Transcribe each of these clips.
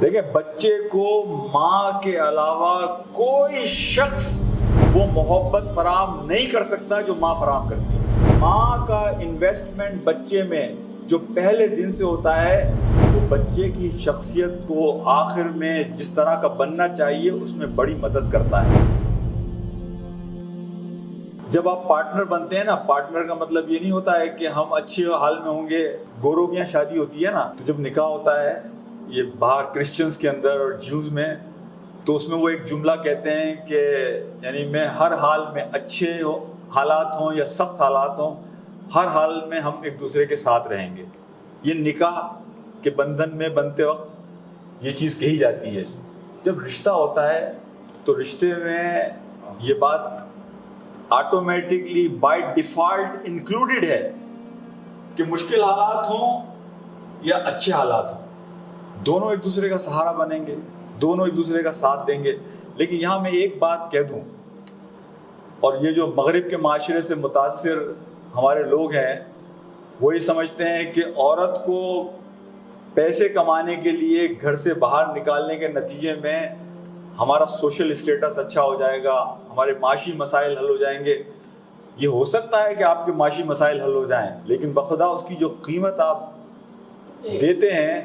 دیکھیں بچے کو ماں کے علاوہ کوئی شخص وہ محبت فراہم نہیں کر سکتا جو ماں فراہم کرتی ہے۔ ماں کا انویسٹمنٹ بچے میں جو پہلے دن سے ہوتا ہے وہ بچے کی شخصیت کو آخر میں جس طرح کا بننا چاہیے اس میں بڑی مدد کرتا ہے۔ جب آپ پارٹنر بنتے ہیں نا، پارٹنر کا مطلب یہ نہیں ہوتا ہے کہ ہم اچھے حال میں ہوں گے۔ گوروں کی یہاں شادی ہوتی ہے نا، تو جب نکاح ہوتا ہے یہ باہر کرسچنز کے اندر اور جیوز میں، تو اس میں وہ ایک جملہ کہتے ہیں کہ یعنی میں ہر حال میں اچھے حالات ہوں یا سخت حالات ہوں، ہر حال میں ہم ایک دوسرے کے ساتھ رہیں گے۔ یہ نکاح کے بندھن میں بنتے وقت یہ چیز کہی جاتی ہے۔ جب رشتہ ہوتا ہے تو رشتے میں یہ بات آٹومیٹکلی بائی ڈیفالٹ انکلوڈیڈ ہے کہ مشکل حالات ہوں یا اچھے حالات ہوں، دونوں ایک دوسرے کا سہارا بنیں گے، دونوں ایک دوسرے کا ساتھ دیں گے۔ لیکن یہاں میں ایک بات کہہ دوں، اور یہ جو مغرب کے معاشرے سے متاثر ہمارے لوگ ہیں وہ یہ سمجھتے ہیں کہ عورت کو پیسے کمانے کے لیے گھر سے باہر نکالنے کے نتیجے میں ہمارا سوشل اسٹیٹس اچھا ہو جائے گا، ہمارے معاشی مسائل حل ہو جائیں گے۔ یہ ہو سکتا ہے کہ آپ کے معاشی مسائل حل ہو جائیں، لیکن بخدا اس کی جو قیمت آپ دیتے ہیں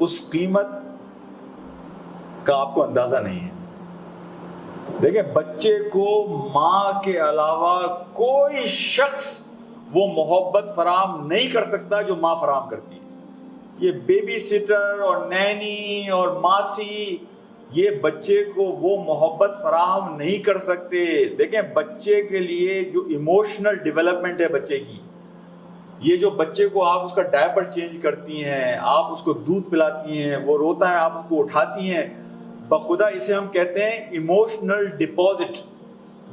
اس قیمت کا آپ کو اندازہ نہیں ہے۔ دیکھیں بچے کو ماں کے علاوہ کوئی شخص وہ محبت فراہم نہیں کر سکتا جو ماں فراہم کرتی ہے۔ یہ بیبی سٹر اور نینی اور ماسی یہ بچے کو وہ محبت فراہم نہیں کر سکتے۔ دیکھیں بچے کے لیے جو ایموشنل ڈیولپمنٹ ہے بچے کی، یہ جو بچے کو آپ اس کا ڈائپر چینج کرتی ہیں، آپ اس کو دودھ پلاتی ہیں، وہ روتا ہے آپ اس کو اٹھاتی ہیں، بخدا اسے ہم کہتے ہیں ایموشنل ڈپازٹ۔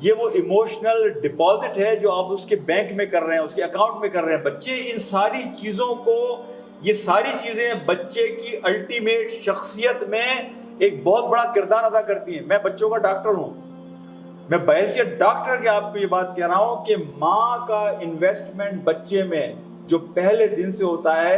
یہ وہ ایموشنل ڈپازٹ ہے جو آپ اس کے بینک میں کر رہے ہیں، اس کے اکاؤنٹ میں کر رہے ہیں۔ بچے ان ساری چیزوں کو، یہ ساری چیزیں بچے کی الٹیمیٹ شخصیت میں ایک بہت بڑا کردار ادا کرتی ہیں۔ میں بچوں کا ڈاکٹر ہوں، میں بحیثیت ڈاکٹر کے آپ کو یہ بات کہہ رہا ہوں کہ ماں کا انویسٹمنٹ بچے میں جو پہلے دن سے ہوتا ہے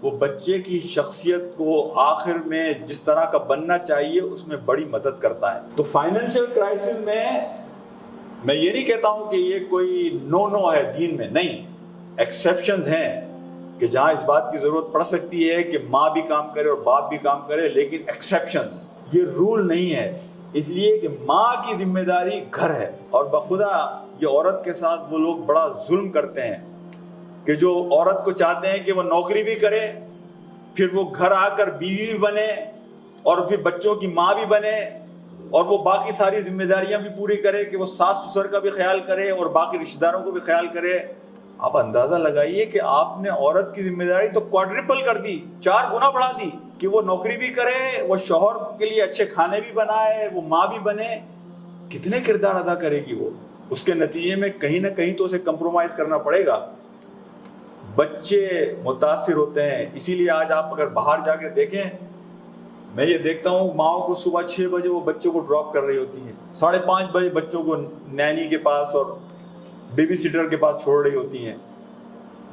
وہ بچے کی شخصیت کو آخر میں جس طرح کا بننا چاہیے اس میں بڑی مدد کرتا ہے۔ تو فائنینشیل کرائسس میں یہ نہیں کہتا ہوں کہ یہ کوئی نو ہے دین میں، نہیں، ایکسیپشنز ہیں کہ جہاں اس بات کی ضرورت پڑ سکتی ہے کہ ماں بھی کام کرے اور باپ بھی کام کرے، لیکن ایکسیپشنز، یہ رول نہیں ہے۔ اس لیے کہ ماں کی ذمہ داری گھر ہے، اور بخدا یہ عورت کے ساتھ وہ لوگ بڑا ظلم کرتے ہیں کہ جو عورت کو چاہتے ہیں کہ وہ نوکری بھی کرے، پھر وہ گھر آ کر بیوی بھی بنے اور پھر بچوں کی ماں بھی بنے، اور وہ باقی ساری ذمہ داریاں بھی پوری کرے کہ وہ ساس سسر کا بھی خیال کرے اور باقی رشتہ داروں کو بھی خیال کرے۔ آپ اندازہ لگائیے کہ آپ نے عورت کی ذمہ داری تو کوادرپل کر دی، 4 گنا بڑھا دی، کہ وہ نوکری بھی کرے، وہ شوہر کے لیے اچھے کھانے بھی بنائے، وہ ماں بھی بنے۔ کتنے کردار ادا کرے گی وہ؟ اس کے نتیجے میں کہیں نہ کہیں تو اسے کمپرومائز کرنا پڑے گا۔ بچے متاثر ہوتے ہیں، اسی لیے آج آپ اگر باہر جا کے دیکھیں، میں یہ دیکھتا ہوں ماؤں کو صبح 6 بجے وہ بچوں کو ڈراپ کر رہی ہوتی ہیں، 5:30 بجے بچوں کو نینی کے پاس اور بیبی سٹر کے پاس چھوڑ رہی ہوتی ہیں۔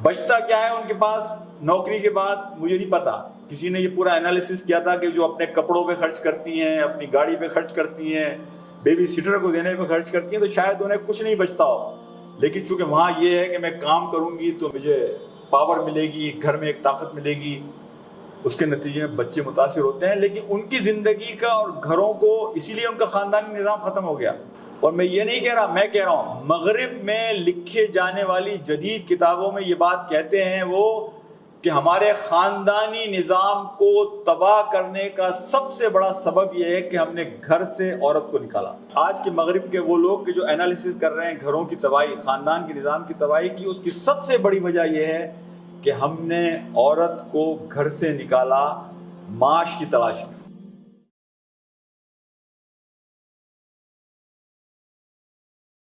بچتا کیا ہے ان کے پاس نوکری کے بعد مجھے نہیں پتا۔ کسی نے یہ پورا انالیسس کیا تھا کہ جو اپنے کپڑوں پہ خرچ کرتی ہیں، اپنی گاڑی پہ خرچ کرتی ہیں، بیبی سٹر کو دینے پہ خرچ کرتی ہیں، تو شاید انہیں کچھ نہیں بچتا ہو، لیکن چونکہ وہاں یہ ہے کہ میں کام کروں گی تو مجھے پاور ملے گی، گھر میں ایک طاقت ملے گی، اس کے نتیجے میں بچے متاثر ہوتے ہیں۔ لیکن ان کی زندگی کا اور گھروں کو، اسی لیے ان کا خاندانی نظام ختم ہو گیا۔ اور میں یہ نہیں کہہ رہا، میں کہہ رہا ہوں مغرب میں لکھے جانے والی جدید کتابوں میں یہ بات کہتے ہیں وہ کہ ہمارے خاندانی نظام کو تباہ کرنے کا سب سے بڑا سبب یہ ہے کہ ہم نے گھر سے عورت کو نکالا۔ آج کے مغرب کے وہ لوگ کہ جو انالیسس کر رہے ہیں گھروں کی تباہی، خاندان کے نظام کی تباہی کی، اس کی سب سے بڑی وجہ یہ ہے کہ ہم نے عورت کو گھر سے نکالا معاش کی تلاش میں۔